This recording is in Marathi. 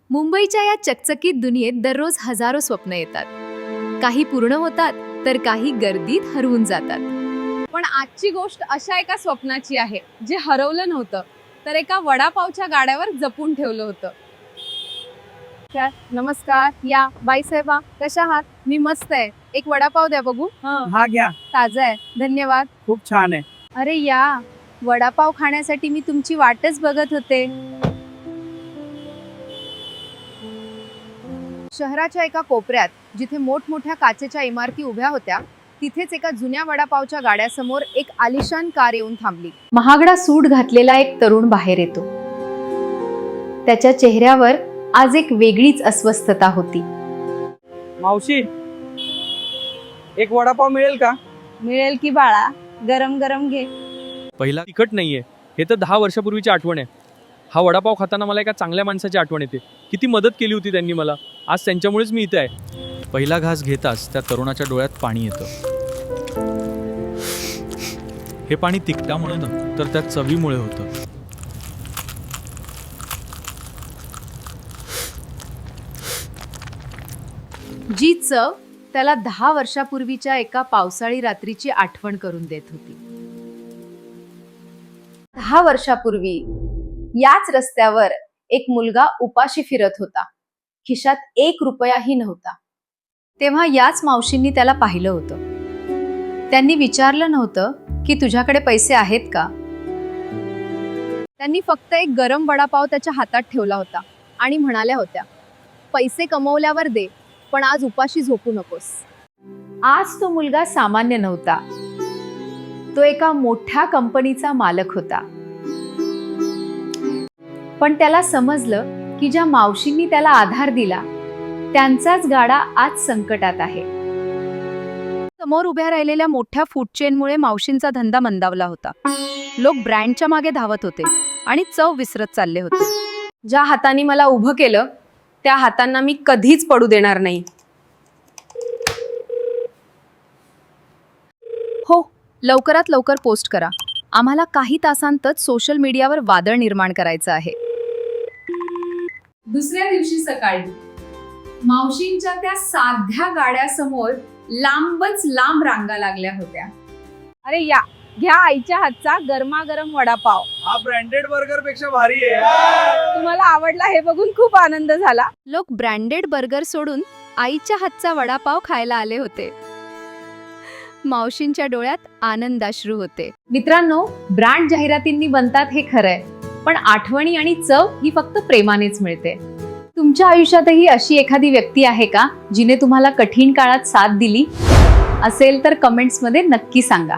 मुंबईच्या या चकचकीत दुनियेत दररोज हजारो स्वप्न येतात. काही पूर्ण होतात तर काही गर्दीत हरवून जातात. पण आजची गोष्ट अशा एका स्वप्नाची आहे जे हरवलं नव्हतं तर एका वडापावच्या गाड्यावर जपून ठेवलं होतं. नमस्कार, या बाई साहेबा, कशा आहात? मी मस्त आहे. एक वडापाव द्या बघू. हा घ्या, ताजा आहे, धन्यवाद. खूप छान आहे. अरे या, वडापाव खाण्यासाठी मी तुमची वाटच बघत होते. शहराच्या एका कोपऱ्यात जिथे मोठमोठ्या काचेच्या इमारती उभ्या होत्या तिथेच एका जुन्या वडापावच्या गाड्यासमोर एक आलिशान कार येऊन थांबली. महागडा सूट घातलेला एक तरुण बाहेर येतो. त्याच्या चेहऱ्यावर आज एक वेगळीच अस्वस्थता होती. मावशी, एक वडापाव मिळेल का? मिळेल की बाळा, गरम गरम घे. पहिला तिखट नाहीये, हे तर 10 वर्षापूर्वीची आठवण आहे. हा वडापाव खाताना मला एका चांगल्या माणसाची आठवण येते. किती मदत केली होती त्यांनी मला. आज त्यांच्यामुळेच मी इथे आहे. पहिला घास घेताच त्या तरुणाच्या डोळ्यात पाणी येतं. हे पाणी तिखटामुळे न तर त्या चवीमुळे होतं. जी चव त्याला 10 वर्षापूर्वीच्या एका पावसाळी रात्रीची आठवण करून देत होती. 10 वर्षापूर्वी याच रस्त्यावर एक मुलगा उपाशी फिरत होता. खिशात 1 रुपयाही नव्हता. तेव्हा याच मावशींनी त्याला पाहिलं होतं. त्यांनी विचारलं नव्हतं की तुझ्याकडे पैसे आहेत का. त्यांनी फक्त एक गरम वडापाव त्याच्या हातात ठेवला होता आणि म्हणाल्या होत्या, पैसे कमवल्यावर दे, पण आज उपाशी झोपू नकोस. आज तो मुलगा सामान्य नव्हता. तो एका मोठ्या कंपनीचा मालक होता. पण त्याला समजलं की ज्या मावशींनी त्याला आधार दिला त्यांचाच गाडा आज संकटात आहे. समोर उभ्या राहिलेल्या मोठ्या फूड चेनमुळे मावशींचा धंदा मंदावला होता. लोक ब्रँडच्या मागे धावत होते आणि चव विसरत चालले होते. ज्या हातांनी मला उभं केलं त्या हातांना मी कधीच पडू देणार नाही. हो, लवकरात लवकर पोस्ट करा. आम्हाला काही तासांतच सोशल मीडियावर वादळ निर्माण करायचं आहे. दुसऱ्या दिवशी सकाळी मावशींच्या त्या साध्या गाड्यासमोर लांबच लांब रांगा लागल्या होत्या. अरे या, घ्या आईच्या हातचा गरमागरम वडापाव. हा ब्रँडेड बर्गर पेक्षा भारी आहे. तुम्हाला आवडला हे बघून खूप आनंद झाला. लोक ब्रँडेड बर्गर सोडून आईच्या हातचा वडापाव खायला आले होते. मावशींच्या डोळ्यात आनंदाश्रू होते. मित्रांनो, ब्रँड जाहिरातींनी बनतात हे खरंय, पण आठवणी आणि चव ही फक्त प्रेमानेच मिळते. तुमच्या आयुष्यातही अशी एखादी व्यक्ती आहे का जिने तुम्हाला कठीण काळात साथ दिली असेल तर कमेंट्समध्ये नक्की सांगा.